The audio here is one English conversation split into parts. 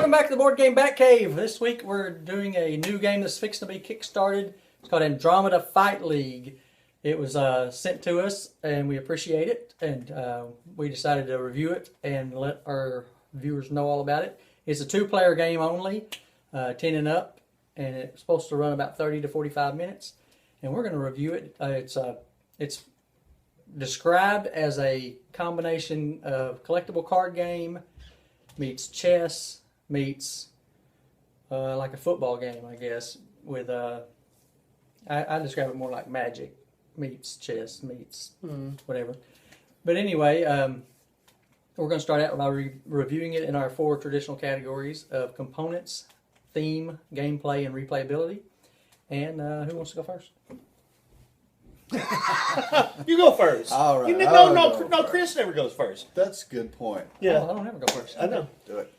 Welcome back to the Board Game Batcave. This week we're doing a new game that's fixing to be kickstarted. It's called Andromeda Fight League. It was sent to us and we appreciate it, and we decided to review it and let our viewers know all about it. It's a 2-player game only, 10 and up, and it's supposed to run about 30 to 45 minutes. And we're going to review it. It's described as a combination of collectible card game meets chess meets like a football game, I guess. With I describe it more like Magic meets chess meets whatever. But anyway, we're going to start out by reviewing it in our 4 traditional categories of components, theme, gameplay, and replayability. And who wants to go first? You go first. All right. No, Chris never goes first. That's a good point. Yeah. Oh, I don't ever go first. I know. Do it.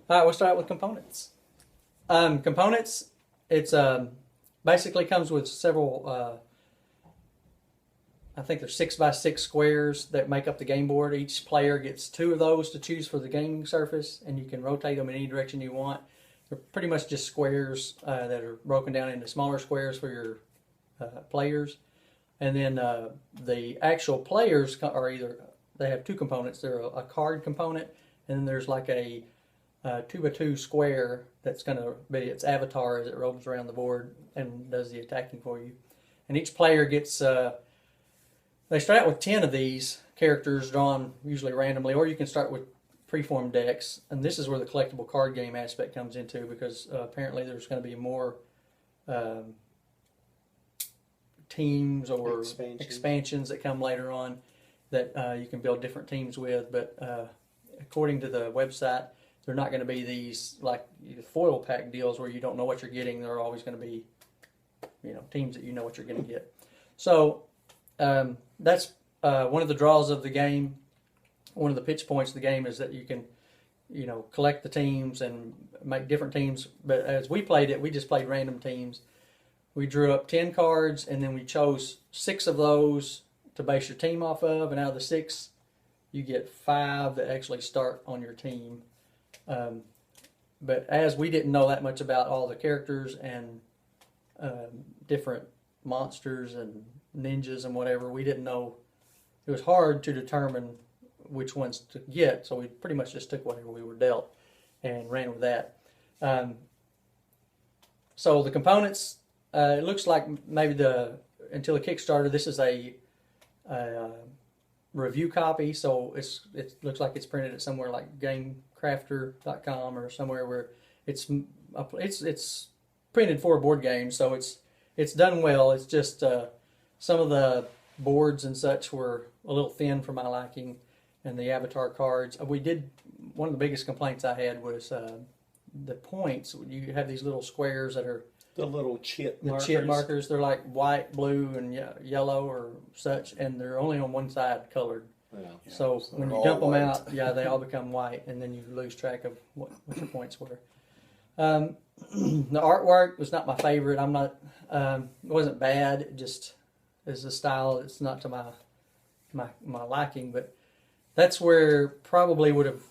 All right, we'll start with components. Components, it's basically comes with several, I think there's 6x6 squares that make up the game board. Each player gets 2 of those to choose for the gaming surface, and you can rotate them in any direction you want. They're pretty much just squares that are broken down into smaller squares for your players. And then the actual players are either, they have 2 components. They're a card component, and then there's like a 2x2 square that's going to be its avatar as it rolls around the board and does the attacking for you. And each player gets, they start out with 10 of these characters drawn usually randomly, or you can start with preformed decks. And this is where the collectible card game aspect comes into, because apparently there's going to be more teams or expansions that come later on that you can build different teams with. But according to the website, they're not going to be these like foil pack deals where you don't know what you're getting. They're always going to be, teams that you know what you're going to get. So that's one of the draws of the game. One of the pitch points of the game is that you can, collect the teams and make different teams. But as we played it, we just played random teams. We drew up 10 cards, and then we chose 6 of those to base your team off of. And out of the 6, you get 5 that actually start on your team. But as we didn't know that much about all the characters and different monsters and ninjas and whatever, we didn't know. It was hard to determine which ones to get, so we pretty much just took whatever we were dealt and ran with that. So the components, it looks like maybe until the Kickstarter, this is a review copy, so it looks like it's printed at somewhere like GameCrafter.com or somewhere where it's printed for a board game, so it's done well. It's just some of the boards and such were a little thin for my liking, and the avatar cards. One of the biggest complaints I had was the points. You have these little squares that are the little chit markers. markers. Chit markers. They're like white, blue, and yellow or such, and they're only on one side colored. Yeah. So when you dump them out, they all become white, and then you lose track of what your points were. The artwork was not my favorite. It wasn't bad. It just is a style. It's not to my liking, but that's where probably would have.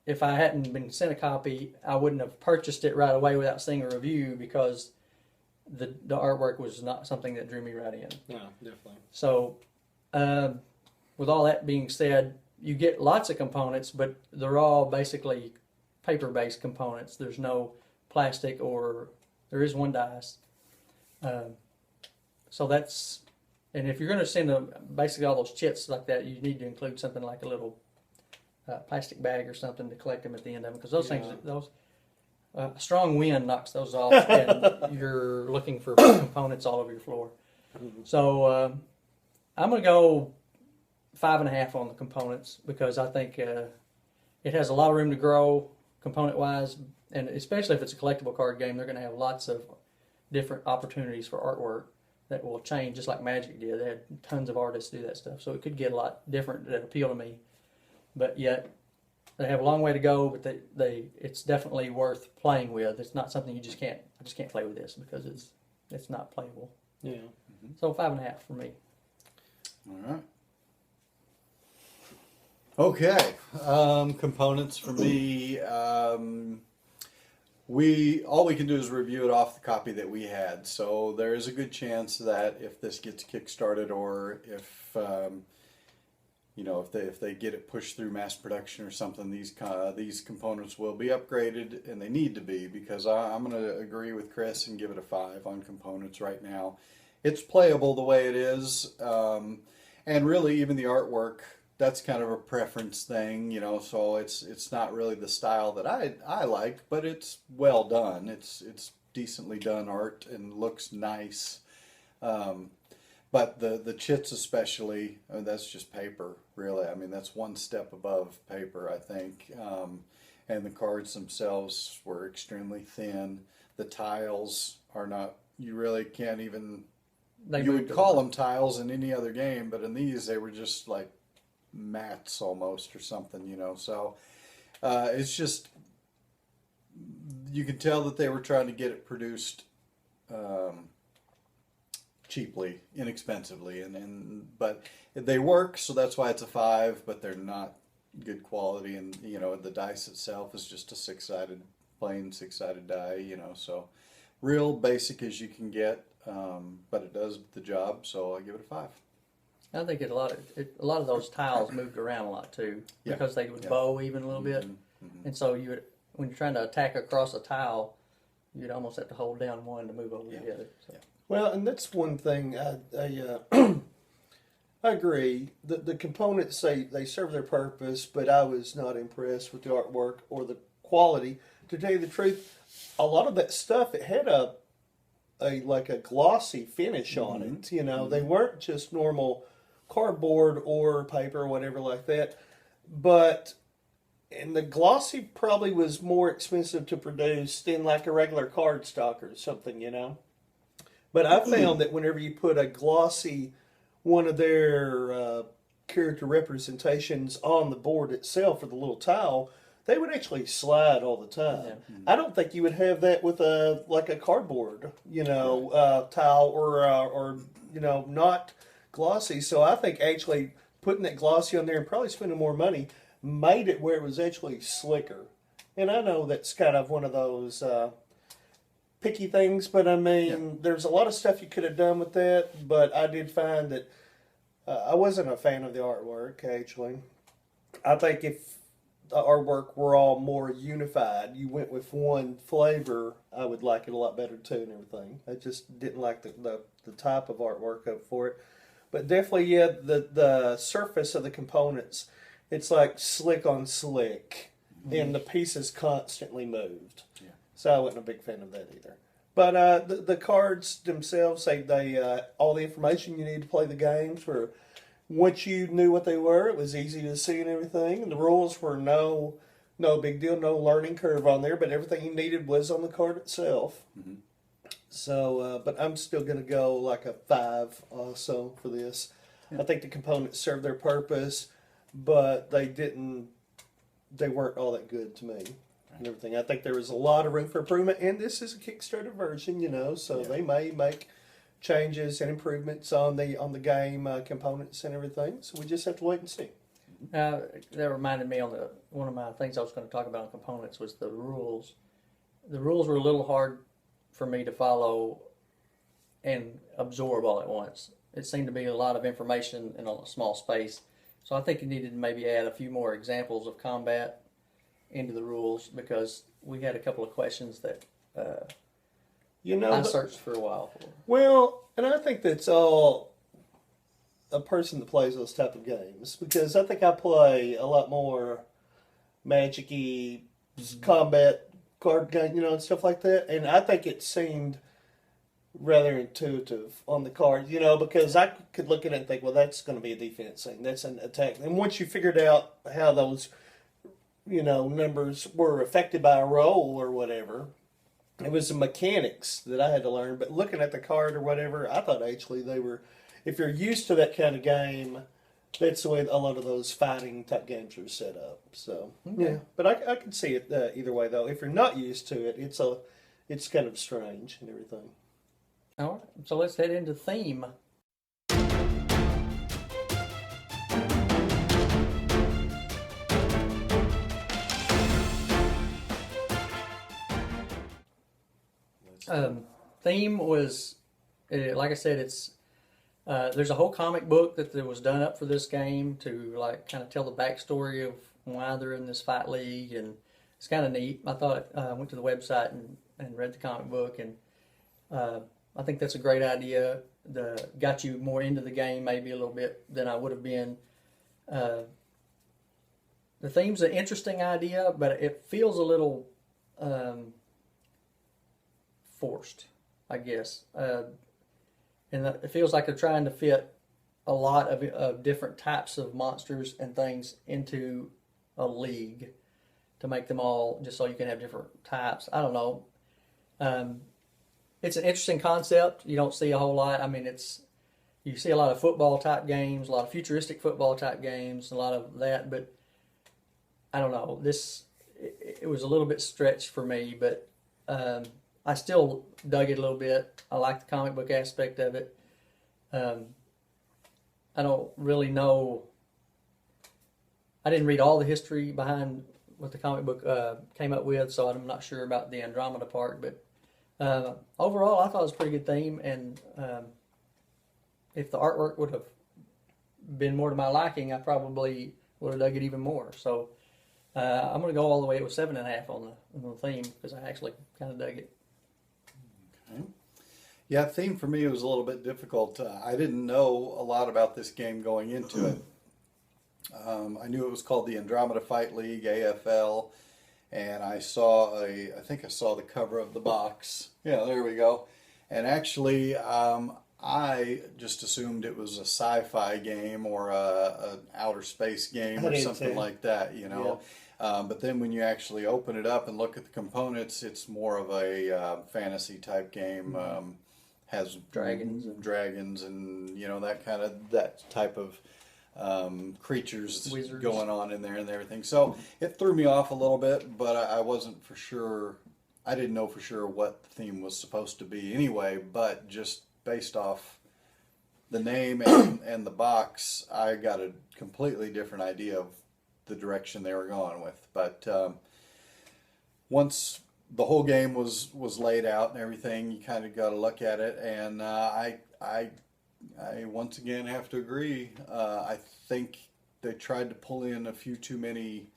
If I hadn't been sent a copy, I wouldn't have purchased it right away without seeing a review, because the artwork was not something that drew me right in. Yeah, definitely. So, with all that being said, you get lots of components, but they're all basically paper-based components. There's no plastic, or there is one dice. So that's, and if you're going to send basically all those chits like that, you need to include something like a little plastic bag or something to collect them at the end of them, because those things, a strong wind knocks those off, and you're looking for components all over your floor. Mm-hmm. So I'm going to go 5.5 on the components, because I think it has a lot of room to grow component-wise, and especially if it's a collectible card game, they're going to have lots of different opportunities for artwork that will change, just like Magic did. They had tons of artists do that stuff, so it could get a lot different that appeal to me. But yet, they have a long way to go. But it's definitely worth playing with. It's not something I just can't play with this, because it's not playable. Yeah. So 5.5 for me. All right. Okay. Components for me. All we can do is review it off the copy that we had. So there is a good chance that if this gets kickstarted, or if if they get it pushed through mass production or something, these components will be upgraded, and they need to be, because I'm going to agree with Chris and give it a 5 on components right now. It's playable the way it is, and really even the artwork, that's kind of a preference thing, so it's not really the style that I like, but it's well done. It's decently done art and looks nice. But the chits especially, that's just paper, really. I mean, that's one step above paper, I think. And the cards themselves were extremely thin. The tiles are not, you really can't even, you would call them tiles in any other game, but in these they were just like mats almost or something, So it's just, you can tell that they were trying to get it produced cheaply, inexpensively, but they work, so that's why it's a 5. But they're not good quality, and the dice itself is just a plain six-sided die, So real basic as you can get, but it does the job. So I give it a 5. I think a lot of those tiles moved around a lot too, because they would bow even a little bit, and so when you're trying to attack across a tile, you'd almost have to hold down one to move over the other. So. Well, and that's one thing I I agree. The components they serve their purpose, but I was not impressed with the artwork or the quality. To tell you the truth, a lot of that stuff, it had a glossy finish on it. They weren't just normal cardboard or paper or whatever like that. And the glossy probably was more expensive to produce than like a regular cardstock or something, But I found that whenever you put a glossy one of their character representations on the board itself for the little tile, they would actually slide all the time. Yeah. I don't think you would have that with a cardboard, tile or not glossy. So I think actually putting that glossy on there and probably spending more money made it where it was actually slicker. And I know that's kind of one of those picky things, but I mean, there's a lot of stuff you could have done with that, but I did find that I wasn't a fan of the artwork, actually. I think if the artwork were all more unified, you went with one flavor, I would like it a lot better too and everything. I just didn't like the type of artwork up for it. But definitely, the surface of the components, it's like slick on slick, and the pieces constantly moved. Yeah. So I wasn't a big fan of that either. But the cards themselves, they all the information you need to play the games were, once you knew what they were, it was easy to see and everything. And the rules were no big deal, no learning curve on there, but everything you needed was on the card itself. Mm-hmm. So, but I'm still going to go like a 5 also for this. Yeah. I think the components served their purpose, but they weren't all that good to me. And everything. I think there was a lot of room for improvement, and this is a Kickstarter version, so they may make changes and improvements on the game components and everything. So we just have to wait and see. That reminded me one of my things I was going to talk about on components was the rules. The rules were a little hard for me to follow and absorb all at once. It seemed to be a lot of information in a small space. So I think you needed to maybe add a few more examples of combat into the rules, because we had a couple of questions that I searched for a while for. Well, and I think that's all a person that plays those type of games, because I think I play a lot more magic-y combat card game, and stuff like that, and I think it seemed rather intuitive on the card, because I could look at it and think, well, that's going to be a defense thing, that's an attack. And once you figured out how those numbers were affected by a roll or whatever, it was the mechanics that I had to learn. But looking at the card or whatever, I thought actually they were, if you're used to that kind of game, that's the way a lot of those fighting type games are set up. So, yeah. But I can see it either way, though. If you're not used to it, it's kind of strange and everything. All right, so let's head into theme. Theme was, like I said, it's there's a whole comic book that was done up for this game to like kind of tell the backstory of why they're in this fight league, and it's kind of neat. I thought I went to the website and read the comic book, and I think that's a great idea. Got you more into the game maybe a little bit than I would have been. The theme's an interesting idea, but it feels a little forced, I guess. And it feels like they're trying to fit a lot of different types of monsters and things into a league to make them all just so you can have different types. I don't know. It's an interesting concept. You don't see a whole lot. I mean, you see a lot of football type games, a lot of futuristic football type games, a lot of that. But I don't know. It was a little bit stretched for me, but I still dug it a little bit. I like the comic book aspect of it. I don't really know. I didn't read all the history behind what the comic book came up with, so I'm not sure about the Andromeda part. But overall, I thought it was a pretty good theme, and if the artwork would have been more to my liking, I probably would have dug it even more. So I'm going to go all the way. It was 7.5 on the theme because I actually kind of dug it. Okay. Yeah, theme for me was a little bit difficult. I didn't know a lot about this game going into it. I knew it was called the Andromeda Fight League, AFL, and I think I saw the cover of the box. Yeah, there we go. And actually, I just assumed it was a sci-fi game or an outer space game or something like that, you know. Yeah. But then when you actually open it up and look at the components, it's more of a fantasy type game. Has dragons and you know that type of creatures Wizards going on in there and everything. So it threw me off a little bit, but I wasn't for sure. I didn't know for sure what the theme was supposed to be anyway. But just based off the name and the box, I got a completely different idea of the direction they were going with. But once the whole game was laid out and everything, you kind of got to look at it, and I once again have to agree. I think they tried to pull in a few too many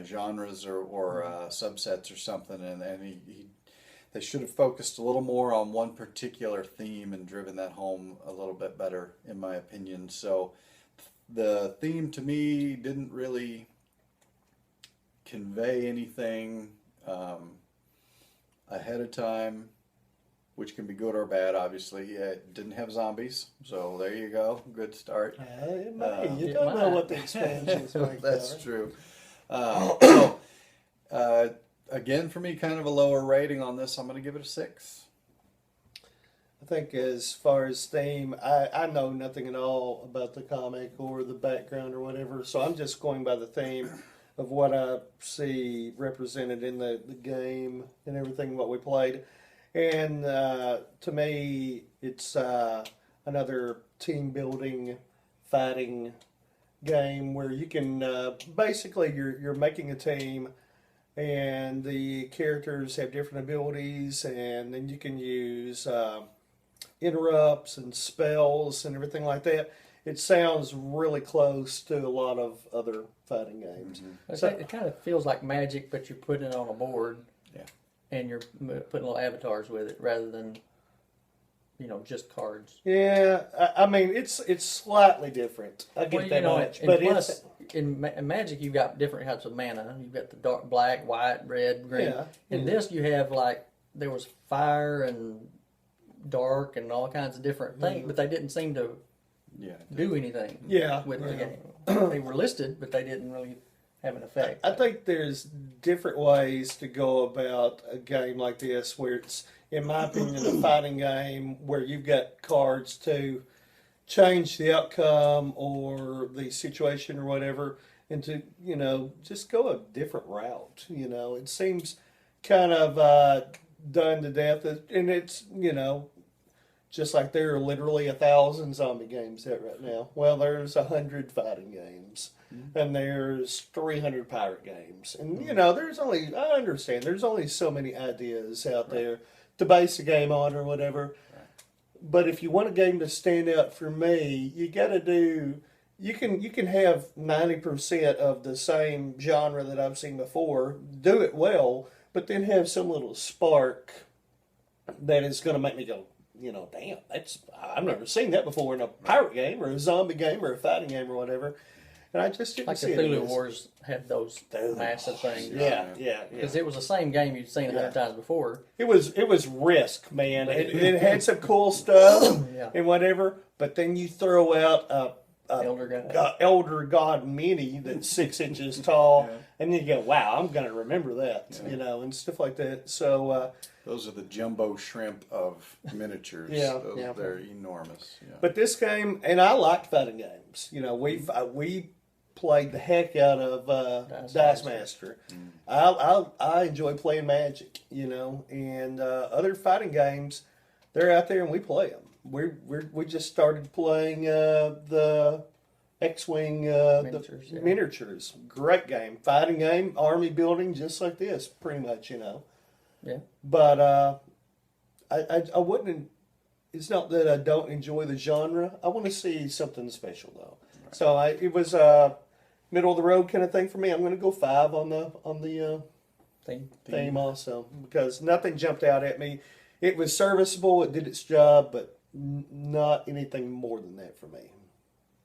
genres or subsets or something, and they should have focused a little more on one particular theme and driven that home a little bit better, in my opinion. So the theme to me didn't really convey anything ahead of time, which can be good or bad, obviously. It didn't have zombies, so there you go. Good start. You don't know what the expansions like. That's true. Again, for me, kind of a lower rating on this. I'm going to give it a 6. I think as far as theme, I know nothing at all about the comic or the background or whatever, so I'm just going by the theme of what I see represented in the game and everything what we played. And to me, it's another team building, fighting game where you can basically you're making a team, and the characters have different abilities, and then you can use interrupts and spells and everything like that. It sounds really close to a lot of other fighting games. Mm-hmm. So it kind of feels like Magic, but you're putting it on a board. Yeah. And you're putting little avatars with it rather than, just cards. Yeah, I mean it's slightly different. I get that much, but plus, in Magic you've got different types of mana. You've got the dark, black, white, red, green. Yeah. In this you have there was fire and dark and all kinds of different things, but they didn't seem to do anything with the game. They were listed, but they didn't really have an effect. I think there's different ways to go about a game like this where it's, in my opinion, a fighting game where you've got cards to change the outcome or the situation or whatever, and to, just go a different route. It seems kind of done to death, and it's, Just like there are literally 1,000 zombie games out right now. Well, there's 100 fighting games, and there's 300 pirate games, and you know, I understand there's only so many ideas out there to base a game on or whatever. But if you want a game to stand out for me, you got to do. You can have 90% of the same genre that I've seen before, do it well, but then have some little spark that is going to make me go, you know, damn, I've never seen that before in a pirate game or a zombie game or a fighting game or whatever. And I just didn't Like see Cthulhu it. Wars had those massive things. Yeah. Because it was the same game you'd seen 100 times before. It was Risk, man. It had some cool stuff and whatever, but then you throw out Elder God Mini that's 6 inches tall, and then you go, wow, I'm going to remember that, you know, and stuff like that. So those are the jumbo shrimp of miniatures. They're enormous. Yeah. But this game, and I liked fighting games. You know, we played the heck out of Dice Master. I enjoy playing Magic, you know, and other fighting games. They're out there and we play them. We just started playing the X-Wing miniatures. Great game, fighting game, army building, just like this, pretty much, you know. Yeah. But I wouldn't. It's not that I don't enjoy the genre. I want to see something special though. Right. So it was middle of the road kind of thing for me. I'm going to go 5 on the theme also, because nothing jumped out at me. It was serviceable. It did its job, but not anything more than that for me.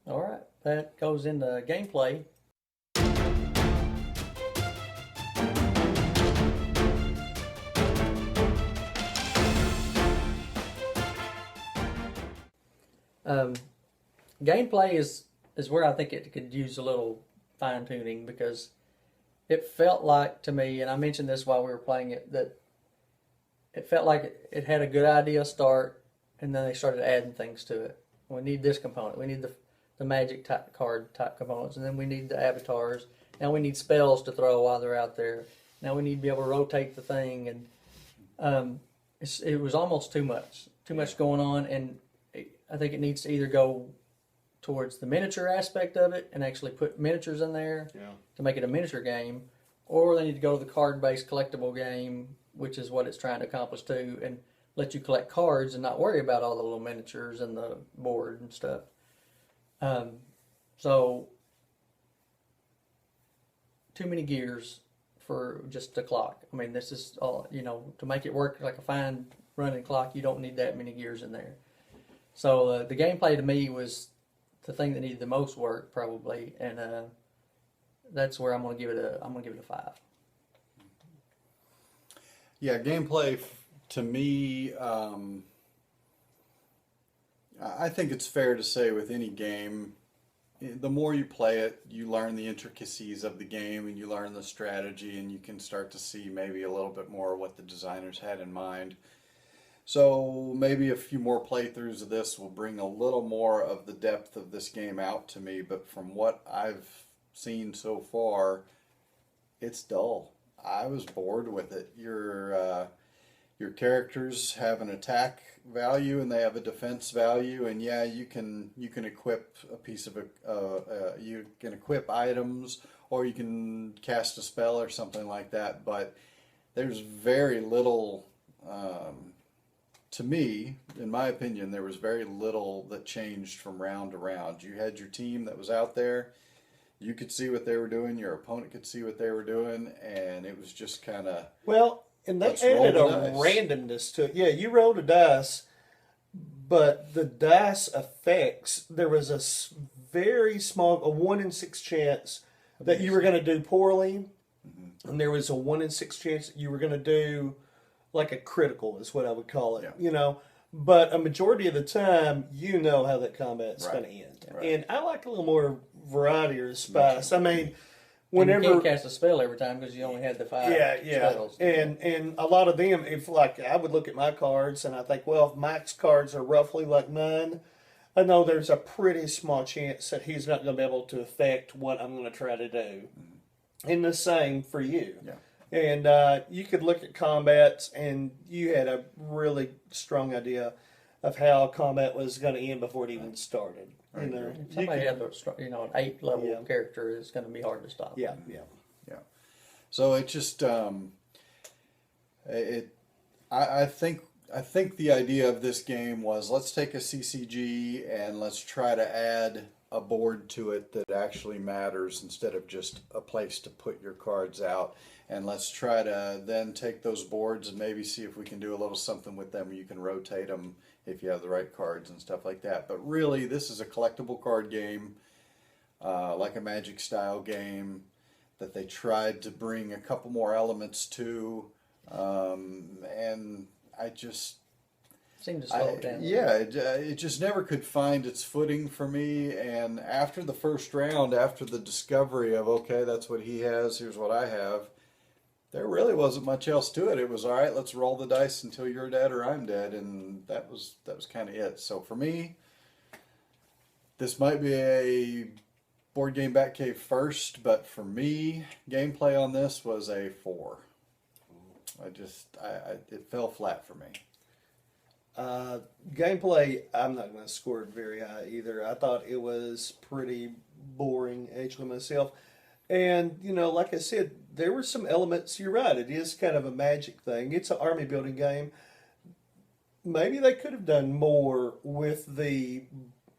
All right, that goes into gameplay. Gameplay is where I think it could use a little fine tuning, because it felt like to me, and I mentioned this while we were playing it, that it felt like it had a good idea start, and then they started adding things to it. We need this component. We need the magic type card type components, and then we need the avatars. Now we need spells to throw while they're out there. Now we need to be able to rotate the thing, and it was almost too much going on, and I think it needs to either go towards the miniature aspect of it and actually put miniatures in there to make it a miniature game, or they need to go to the card-based collectible game, which is what it's trying to accomplish too, and let you collect cards and not worry about all the little miniatures and the board and stuff. So, too many gears for just a clock. I mean, this is all, you know, to make it work like a fine running clock, you don't need that many gears in there. So the gameplay to me was the thing that needed the most work, probably, and that's where I'm gonna give it a 5. Yeah, gameplay to me, I think it's fair to say with any game, the more you play it, you learn the intricacies of the game and you learn the strategy, and you can start to see maybe a little bit more what the designers had in mind. So maybe a few more playthroughs of this will bring a little more of the depth of this game out to me, but from what I've seen so far, it's dull. I was bored with it. Your characters have an attack value and they have a defense value, and yeah, you can equip a piece of you can equip items, or you can cast a spell or something like that, but there's very little. To me, in my opinion, there was very little that changed from round to round. You had your team that was out there. You could see what they were doing. Your opponent could see what they were doing, and it was just kind of... Well, and they added a randomness to it. Yeah, you rolled a dice, but the dice effects, there was a very small, a 1 in 6 chance that you were going to do poorly, and there was a 1 in 6 chance that you were going to do... like a critical is what I would call it, you know. But a majority of the time, you know how that combat's going to end. Right. And I like a little more variety or spice. I mean, whenever... And you can't cast a spell every time because you only had the 5 spells. And a lot of them, if like I would look at my cards and I think, well, if Mike's cards are roughly like mine, I know there's a pretty small chance that he's not going to be able to affect what I'm going to try to do. And the same for you. Yeah. And you could look at combats, and you had a really strong idea. of how combat was going to end before it even started. You know, If somebody had an 8-level Yeah. character, it's going to be hard to stop. yeah, yeah. So it just I think the idea of this game was, let's take a CCG and let's try to add a board to it that actually matters instead of just a place to put your cards out. And let's try to then take those boards and maybe see if we can do a little something with them. You can rotate them if you have the right cards and stuff like that. But really, this is a collectible card game, like a Magic style game, that they tried to bring a couple more elements to. And I just... Seemed to slow it down. Yeah, it just never could find its footing for me. And after the first round, after the discovery of, okay, that's what he has, here's what I have, there really wasn't much else to it. It was, all right, let's roll the dice until you're dead or I'm dead, and that was kind of it. So for me, this might be a board game Batcave first, but for me, gameplay on this was a 4. It fell flat for me. Gameplay, I'm not going to score it very high either. I thought it was pretty boring, actually, myself. And, you know, like I said, there were some elements. You're right, it is kind of a Magic thing. It's an army building game. Maybe they could have done more with the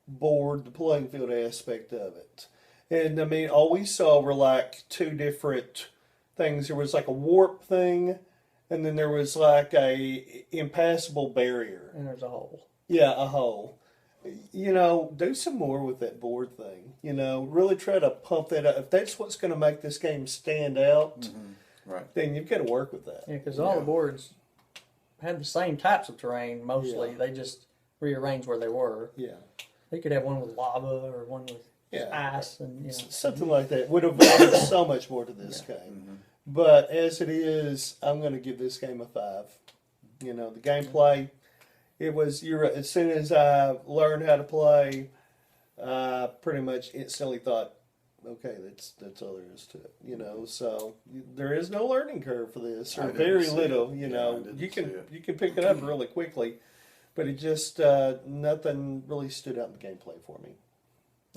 board, the playing field aspect of it. And, I mean, all we saw were like 2 different things. There was like a warp thing, and then there was like a impassable barrier. And there's a hole. Yeah, a hole. You know, do some more with that board thing. You know, really try to pump that up. If that's what's going to make this game stand out, Right. then you've got to work with that. Yeah, because all the boards had the same types of terrain mostly. Yeah. They just rearranged where they were. Yeah. You could have one with lava or one with ice, and Something like that would have added so much more to this game. But as it is, I'm going to give this game a 5. You know, the gameplay, it was, as soon as I learned how to play, pretty much instantly thought, okay, that's all there is to it. You know, so there is no learning curve for this, or very little. You know, you can pick it up really quickly, but it just nothing really stood out in the gameplay for me.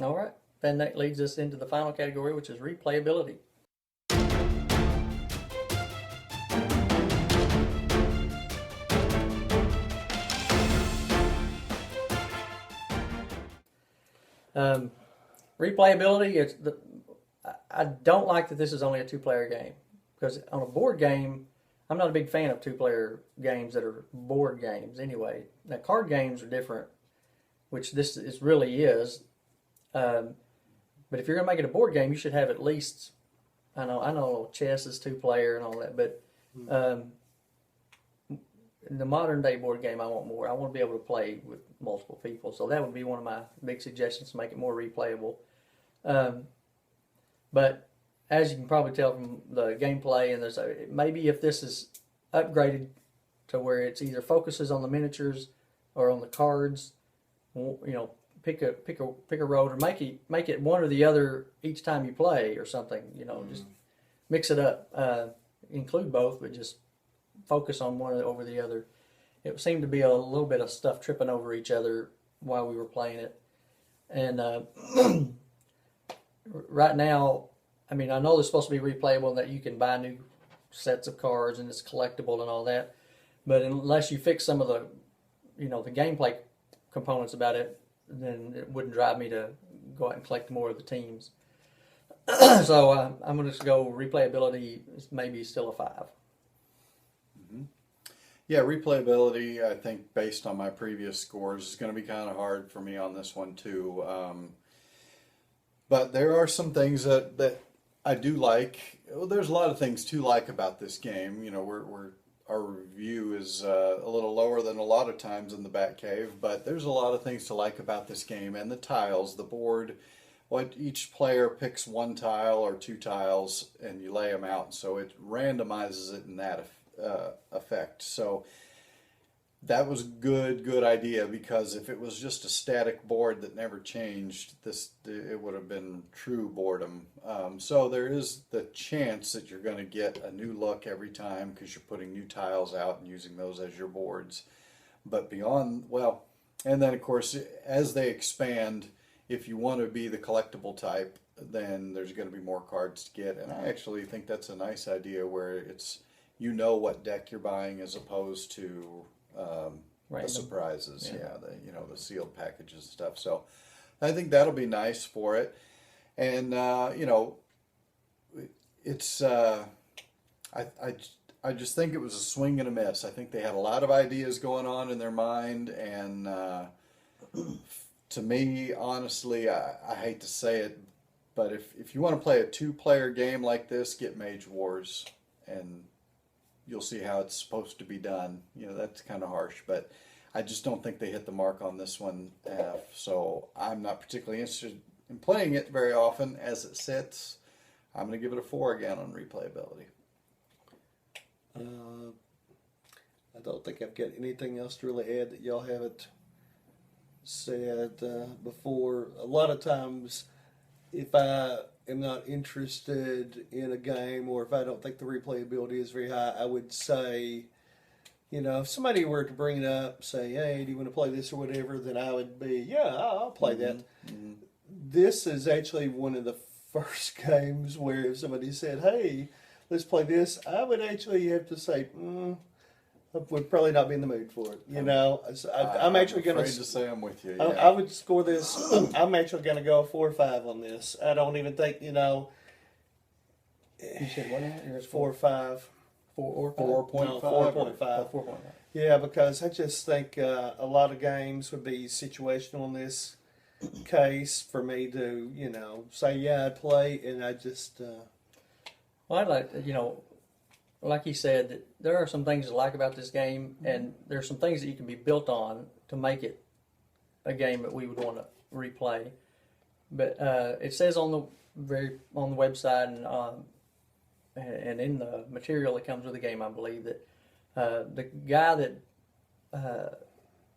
All right. Then that leads us into the final category, which is replayability. Replayability, I don't like that this is only a 2-player game, because on a board game, I'm not a big fan of 2-player games that are board games anyway. Now, card games are different, which this really is. But if you're going to make it a board game, you should have at least, I know chess is 2-player and all that, but in the modern day board game, I want more. I want to be able to play with multiple people. So that would be one of my big suggestions to make it more replayable. But as you can probably tell from the gameplay, and maybe if this is upgraded to where it's either focuses on the miniatures or on the cards, you know, pick a road, or make it one or the other each time you play or something. You know, just mix it up. Include both, but just focus on one over the other. It seemed to be a little bit of stuff tripping over each other while we were playing it. And right now, I mean, I know it's supposed to be replayable and that you can buy new sets of cards and it's collectible and all that. But unless you fix some of the, you know, the gameplay components about it, then it wouldn't drive me to go out and collect more of the teams. So I'm going to just go replayability, maybe still a 5. Yeah, replayability, I think, based on my previous scores, is going to be kind of hard for me on this one, too. But there are some things that I do like. Well, there's a lot of things to like about this game. You know, our review is a little lower than a lot of times in the Batcave, but there's a lot of things to like about this game. And the tiles, the board, what each player picks 1 tile or 2 tiles, and you lay them out. So it randomizes it in that effect. So that was good idea, because if it was just a static board that never changed, it would have been true boredom. So there is the chance that you're going to get a new look every time because you're putting new tiles out and using those as your boards. But beyond, well, And then, of course, as they expand, if you want to be the collectible type, then there's going to be more cards to get. And I actually think that's a nice idea where it's, you know what deck you're buying as opposed to the Random. surprises. Yeah. Yeah, the sealed packages and stuff. So I think that'll be nice for it. And, it's, I just think it was a swing and a miss. I think they had a lot of ideas going on in their mind, and to me, honestly, I hate to say it, but if you want to play a 2-player game like this, get Mage Wars, and you'll see how it's supposed to be done. That's kind of harsh, but I just don't think they hit the mark on this one. So I'm not particularly interested in playing it very often as it sits. I'm going to give it a 4 again on replayability. I don't think I've got anything else to really add that y'all haven't said before. A lot of times, if I am not interested in a game, or if I don't think the replayability is very high, I would say, if somebody were to bring it up, say, hey, do you want to play this or whatever, then I would be, yeah, I'll play that. Mm-hmm. This is actually one of the first games where if somebody said, hey, let's play this, I would actually have to say, I would probably not be in the mood for it. I'm actually going to say I'm with you. Yeah. I would score this. I'm actually going to go 4 or 5 on this. I don't even think, You said what now? Yours 4 or 5. 4 or 5? 4.5. Oh, 4.5. Yeah, because I just think a lot of games would be situational in this case for me to, say, yeah, I'd play, and I just... Well, I'd like to, like you said, that there are some things I like about this game, and there's some things that you can be built on to make it a game that we would want to replay. But it says on the website and in the material that comes with the game, I believe that the guy that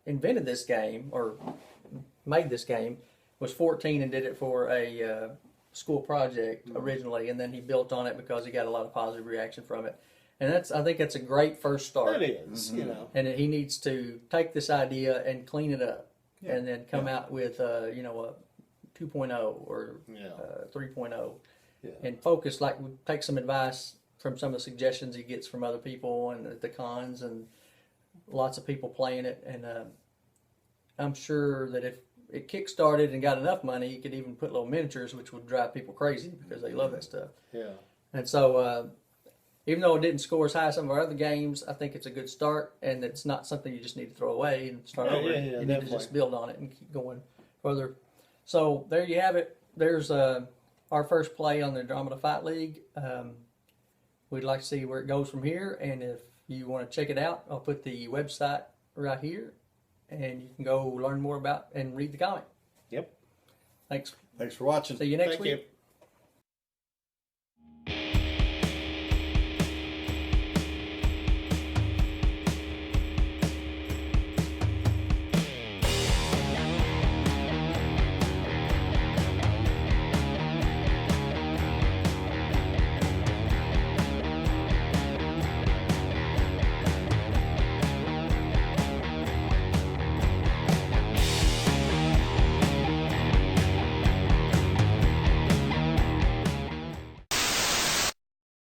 invented this game or made this game was 14 and did it for a school project originally, and then he built on it because he got a lot of positive reaction from it. And I think that's a great first start. It is, And he needs to take this idea and clean it up, and then come out with a 2.0 or 3.0, and focus, take some advice from some of the suggestions he gets from other people and the cons, and lots of people playing it. And I'm sure that if it kickstarted and got enough money, you could even put little miniatures, which would drive people crazy because they love that stuff. Yeah. And so, even though it didn't score as high as some of our other games, I think it's a good start, and it's not something you just need to throw away and start over. You need definitely. to just build on it and keep going further. So there you have it. There's our first play on the Andromeda Fight League. We'd like to see where it goes from here, and if you want to check it out, I'll put the website right here, and you can go learn more about and read the comic. Yep. Thanks. Thanks for watching. See you next Thank week. you.